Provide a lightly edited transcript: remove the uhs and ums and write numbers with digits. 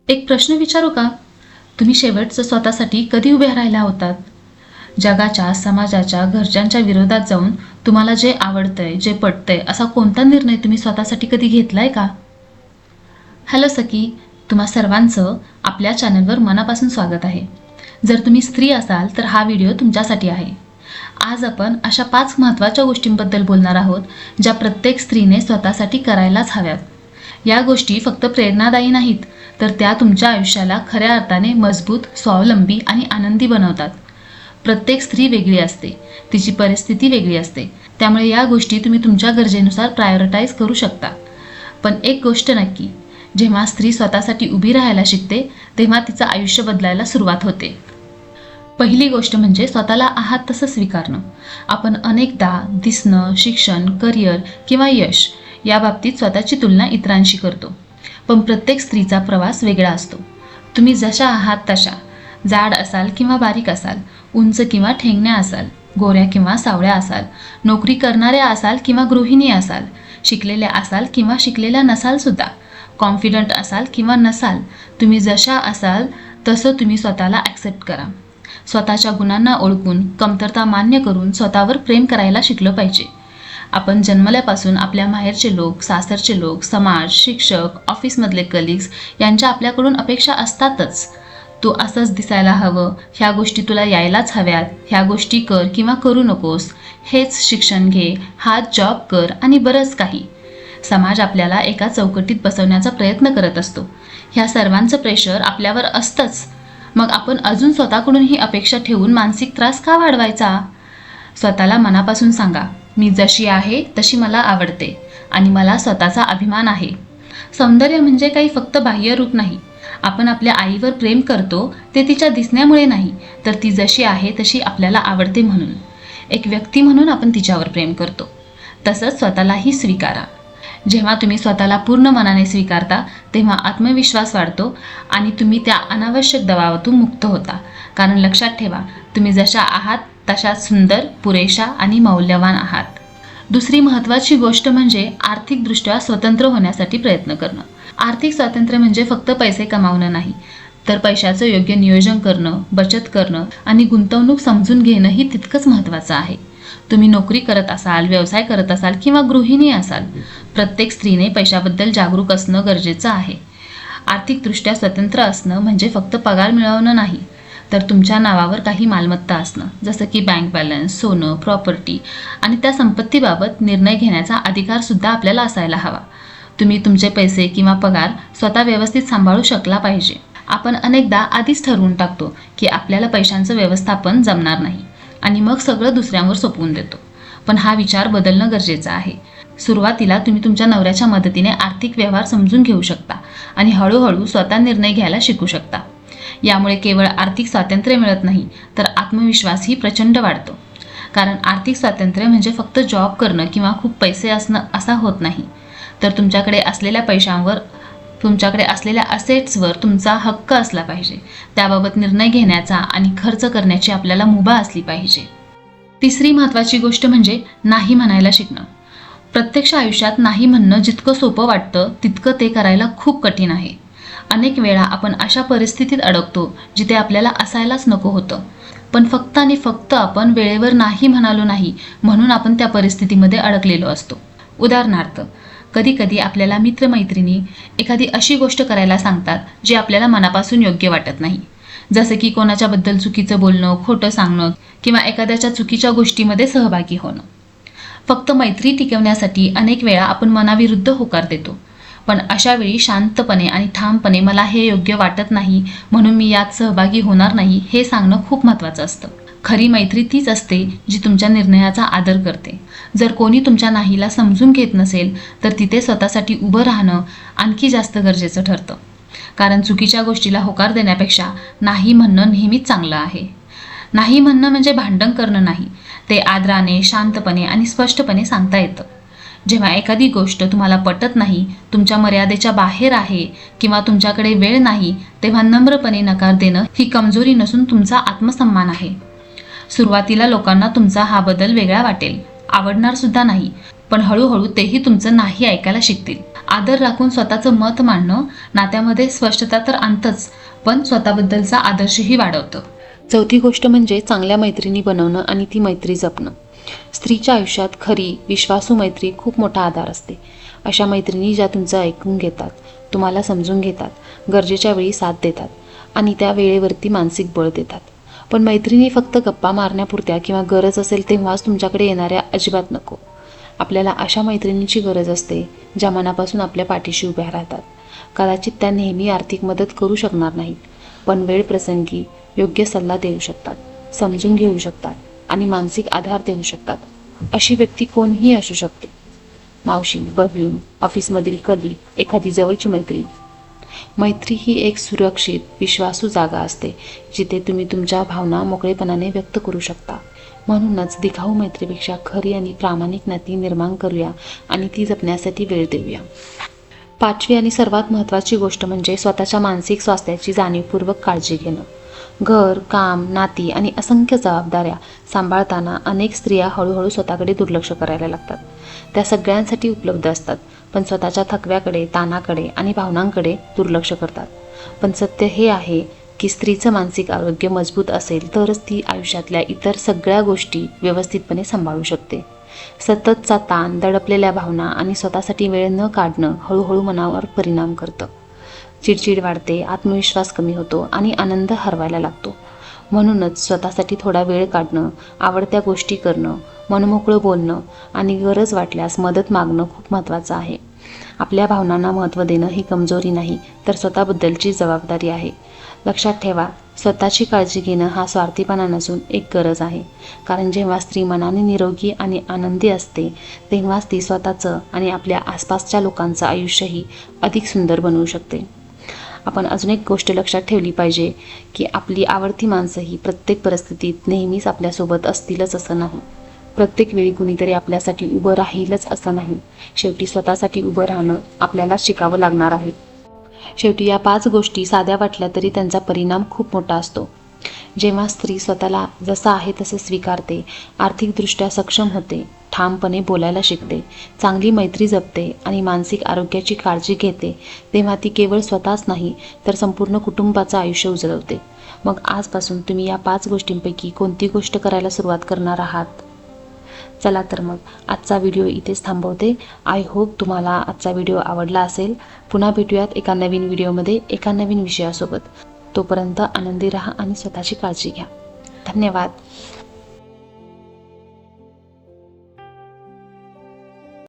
एक प्रश्न विचारू का? तुम्ही शेवटचं स्वतःसाठी कधी उभे राहिला होतात? जगाच्या, समाजाच्या, घरच्यांच्या विरोधात जाऊन तुम्हाला जे आवडतंय, जे पटतंय असा कोणता निर्णय तुम्ही स्वतःसाठी कधी घेतलाय का? हॅलो सखी, तुम्हा सर्वांचं आपल्या चॅनलवर मनापासून स्वागत आहे. जर तुम्ही स्त्री असाल तर हा व्हिडिओ तुमच्यासाठी आहे. आज आपण अशा 5 महत्त्वाच्या गोष्टींबद्दल बोलणार आहोत ज्या प्रत्येक स्त्रीने स्वतःसाठी करायलाच हव्यात. या गोष्टी फक्त प्रेरणादायी नाहीत, तर त्या तुमच्या आयुष्याला खऱ्या अर्थाने मजबूत, स्वावलंबी आणि आनंदी बनवतात. प्रत्येक स्त्री वेगळी असते, तिची परिस्थिती वेगळी असते, त्यामुळे या गोष्टी तुम्ही तुमच्या गरजेनुसार प्रायोरिटाईज करू शकता. पण एक गोष्ट नक्की, जेव्हा स्त्री स्वतःसाठी उभी राहायला शिकते तेव्हा तिचं आयुष्य बदलायला सुरुवात होते. पहिली गोष्ट म्हणजे स्वतःला आहात तसं स्वीकारणं. आपण अनेकदा दिसणं, शिक्षण, करिअर किंवा यश या बाबतीत स्वतःची तुलना इतरांशी करतो. पण प्रत्येक स्त्रीचा प्रवास वेगळा असतो. तुम्ही जशा आहात तशा, जाड असाल किंवा बारीक असाल, उंच किंवा ठेंगण्या असाल, गोऱ्या किंवा सावळ्या असाल, नोकरी करणाऱ्या असाल किंवा गृहिणी असाल, शिकलेल्या असाल किंवा शिकलेल्या नसाल सुद्धा, कॉन्फिडंट असाल किंवा नसाल, तुम्ही जशा असाल तसं तुम्ही स्वतःला ॲक्सेप्ट करा. स्वतःच्या गुणांना ओळखून, कमतरता मान्य करून स्वतःवर प्रेम करायला शिकलं पाहिजे. आपण जन्मल्यापासून आपल्या माहेरचे लोक, सासरचे लोक, समाज, शिक्षक, ऑफिसमधले कलिग्स यांच्या आपल्याकडून अपेक्षा असतातच. तू असंच दिसायला हवं, ह्या गोष्टी तुला यायलाच हव्यात, ह्या गोष्टी कर किंवा करू नकोस, हेच शिक्षण घे, हाच जॉब कर आणि बरंच काही. समाज आपल्याला एका चौकटीत बसवण्याचा प्रयत्न करत असतो. ह्या सर्वांचं प्रेशर आपल्यावर असतंच. मग आपण अजून स्वतःकडून ही अपेक्षा ठेवून मानसिक त्रास का वाढवायचा? स्वतःला मनापासून सांगा, मी जशी आहे तशी मला आवडते आणि मला स्वतःचा अभिमान आहे. सौंदर्य म्हणजे काही फक्त बाह्य रूप नाही. आपण आपल्या आईवर प्रेम करतो ते तिच्या दिसण्यामुळे नाही, तर ती जशी आहे तशी आपल्याला आवडते म्हणून. एक व्यक्ती म्हणून आपण तिच्यावर प्रेम करतो. तसंच स्वतःलाही स्वीकारा. जेव्हा तुम्ही स्वतःला पूर्ण मनाने स्वीकारता तेव्हा आत्मविश्वास वाढतो आणि तुम्ही त्या अनावश्यक दबावातून मुक्त होता. कारण लक्षात ठेवा, तुम्ही जशा आहात तशा सुंदर, पुरेशा आणि मौल्यवान आहात. दुसरी महत्त्वाची गोष्ट म्हणजे आर्थिकदृष्ट्या स्वतंत्र होण्यासाठी प्रयत्न करणं. आर्थिक स्वातंत्र्य म्हणजे फक्त पैसे कमावणं नाही, तर पैशाचं योग्य नियोजन करणं, बचत करणं आणि गुंतवणूक समजून घेणंही तितकंच महत्त्वाचं आहे. तुम्ही नोकरी करत असाल, व्यवसाय करत असाल किंवा गृहिणी असाल, प्रत्येक स्त्रीने पैशाबद्दल जागरूक असणं गरजेचं आहे. आर्थिकदृष्ट्या स्वतंत्र असणं म्हणजे फक्त पगार मिळवणं नाही, तर तुमच्या नावावर काही मालमत्ता असणं, जसं की बँक बॅलन्स, सोनं, प्रॉपर्टी आणि त्या संपत्तीबाबत निर्णय घेण्याचा अधिकारसुद्धा आपल्याला असायला हवा. तुम्ही तुमचे पैसे किंवा पगार स्वतः व्यवस्थित सांभाळू शकला पाहिजे. आपण अनेकदा आधीच ठरवून टाकतो की आपल्याला पैशांचं व्यवस्थापन जमणार नाही आणि मग सगळं दुसऱ्यांवर सोपवून देतो. पण हा विचार बदलणं गरजेचं आहे. सुरुवातीला तुम्ही तुमच्या नवऱ्याच्या मदतीने आर्थिक व्यवहार समजून घेऊ शकता आणि हळूहळू स्वतः निर्णय घ्यायला शिकू शकता. यामुळे केवळ आर्थिक स्वातंत्र्य मिळत नाही, तर आत्मविश्वासही प्रचंड वाढतो. कारण आर्थिक स्वातंत्र्य म्हणजे फक्त जॉब करणं किंवा खूप पैसे असणं असा होत नाही, तर तुमच्याकडे असलेल्या पैशांवर, तुमच्याकडे असलेल्या असेट्सवर तुमचा हक्क असला पाहिजे. त्याबाबत निर्णय घेण्याचा आणि खर्च करण्याची आपल्याला मुभा असली पाहिजे. तिसरी महत्त्वाची गोष्ट म्हणजे नाही म्हणायला शिकणं. प्रत्यक्ष आयुष्यात नाही म्हणणं जितकं सोपं वाटतं तितकं ते करायला खूप कठीण आहे. अनेक वेळा आपण अशा परिस्थितीत अडकतो जिथे आपल्याला असायलाच नको होतं, पण फक्त आणि फक्त आपण वेळेवर नाही म्हणालो नाही म्हणून आपण त्या परिस्थितीमध्ये अडकलेलो असतो. उदाहरणार्थ, कधी कधी आपल्याला मित्रमैत्रिणी एखादी अशी गोष्ट करायला सांगतात जी आपल्याला मनापासून योग्य वाटत नाही, जसं की कोणाच्याबद्दल चुकीचं बोलणं, खोटं सांगणं किंवा एखाद्याच्या चुकीच्या गोष्टीमध्ये सहभागी होणं. फक्त मैत्री टिकवण्यासाठी अनेक वेळा आपण मनाविरुद्ध होकार देतो. पण अशा वेळी शांतपणे आणि ठामपणे मला हे योग्य वाटत नाही म्हणून मी यात सहभागी होणार नाही हे सांगणं खूप महत्त्वाचं असतं. खरी मैत्री तीच असते जी तुमच्या निर्णयाचा आदर करते. जर कोणी तुमच्या नाहीला समजून घेत नसेल तर तिथे स्वतःसाठी उभं राहणं आणखी जास्त गरजेचं ठरतं. कारण चुकीच्या गोष्टीला होकार देण्यापेक्षा नाही म्हणणं नेहमीच चांगलं आहे. नाही म्हणणं म्हणजे भांडण करणं नाही, ते आदराने, शांतपणे आणि स्पष्टपणे सांगता येतं. जेव्हा एखादी गोष्ट तुम्हाला पटत नाही, तुमच्या मर्यादेच्या बाहेर आहे किंवा तुमच्याकडे वेळ नाही, तेव्हा नम्रपणे नकार देणं ही कमजोरी नसून तुमचा आत्मसन्मान आहे. सुरुवातीला लोकांना तुमचा हा बदल वेगळा वाटेल, आवडणार सुद्धा नाही, पण हळूहळू तेही तुमचं नाही ऐकायला शिकतील आदर राखून स्वतःचं मत मांडणं नात्यामध्ये स्पष्टता तर आणतंच, पण स्वतःबद्दलचा आदर्शही वाढवतं. चौथी गोष्ट म्हणजे चांगल्या मैत्रिणी बनवणं आणि ती मैत्री जपणं. स्त्रीच्या आयुष्यात खरी विश्वासू मैत्री खूप मोठा आधार असते. अशा मैत्रिणी ज्या तुमचं ऐकून घेतात, तुम्हाला समजून घेतात, गरजेच्या वेळी साथ देतात आणि त्या वेळेवरती मानसिक बळ देतात. पण मैत्रिणी फक्त गप्पा मारण्यापुरत्या किंवा गरज असेल तेव्हाच तुमच्याकडे येणाऱ्या अजिबात नको. आपल्याला अशा मैत्रिणीची गरज असते ज्या मनापासून आपल्या पाठीशी उभ्या राहतात. कदाचित त्या नेहमी आर्थिक मदत करू शकणार नाहीत, पण वेळ प्रसंगी योग्य सल्ला देऊ शकतात, समजून घेऊ शकतात आणि मानसिक आधार देऊ शकतात. अशी व्यक्ती कोणीही असू शकते. मावशी, बहीण, ऑफिसमधील कलीग, एखादी जवळची मैत्रीण. मैत्री ही एक सुरक्षित, विश्वासू जागा असते जिथे तुम्ही तुमच्या भावना मोकळेपणाने व्यक्त करू शकता. म्हणूनच दिखाऊ मैत्रीपेक्षा खरी आणि प्रामाणिक नाती निर्माण करूया आणि ती जपण्यासाठी वेळ देऊया. पाचवी आणि सर्वात महत्त्वाची गोष्ट म्हणजे स्वतःच्या मानसिक स्वास्थ्याची जाणीवपूर्वक काळजी घेणं. घर, काम, नाती आणि असंख्य जबाबदाऱ्या सांभाळताना अनेक स्त्रिया हळूहळू स्वतःकडे दुर्लक्ष करायला लागतात. त्या सगळ्यांसाठी उपलब्ध असतात, पण स्वतःच्या थकव्याकडे, ताणाकडे आणि भावनांकडे दुर्लक्ष करतात. पण सत्य हे आहे की स्त्रीचं मानसिक आरोग्य मजबूत असेल तरच ती आयुष्यातल्या इतर सगळ्या गोष्टी व्यवस्थितपणे सांभाळू शकते. सततचा ताण, दडपलेल्या भावना आणि स्वतःसाठी वेळ न काढणं हळूहळू मनावर परिणाम करतं. चिडचिड वाढते, आत्मविश्वास कमी होतो आणि आनंद हरवायला लागतो. म्हणूनच स्वतःसाठी थोडा वेळ काढणं, आवडत्या गोष्टी करणं, मनमोकळं बोलणं आणि गरज वाटल्यास मदत मागणं खूप महत्त्वाचं आहे. आपल्या भावनांना महत्त्व देणं ही कमजोरी नाही, तर स्वतःबद्दलची जबाबदारी आहे. लक्षात ठेवा, स्वतःची काळजी घेणं हा स्वार्थीपणा नसून एक गरज आहे. कारण जेव्हा स्त्री मनाने निरोगी आणि आनंदी असते, तेव्हाच ती स्वतःचं आणि आपल्या आसपासच्या लोकांचं आयुष्यही अधिक सुंदर बनवू शकते. आपण अजून एक गोष्ट लक्षात ठेवली पाहिजे की आपली आवडती माणसंही प्रत्येक परिस्थितीत नेहमीच आपल्यासोबत असतीलच असं नाही. प्रत्येक वेळी कुणीतरी आपल्यासाठी उभं राहीलच असं नाही. शेवटी स्वतःसाठी उभं राहणं आपल्याला शिकावं लागणार आहे. शेवटी या 5 गोष्टी साध्या वाटल्या तरी त्यांचा परिणाम खूप मोठा असतो. जेव्हा स्त्री स्वतःला जसं आहे तसं स्वीकारते, आर्थिकदृष्ट्या सक्षम होते, ठामपणे बोलायला शिकते, चांगली मैत्री जपते आणि मानसिक आरोग्याची काळजी घेते, तेव्हा ती केवळ स्वतःच नाही तर संपूर्ण कुटुंबाचं आयुष्य उजळवते. मग आजपासून तुम्ही या 5 गोष्टींपैकी कोणती गोष्ट करायला सुरुवात करणार आहात? चला तर मग आजचा व्हिडिओ इथेच थांबवते. आय होप तुम्हाला आजचा व्हिडिओ आवडला असेल. पुन्हा भेटूयात एका नवीन व्हिडिओमध्ये एका नवीन विषयासोबत. तोपर्यंत आनंदी राहा आणि स्वतःची काळजी घ्या. धन्यवाद.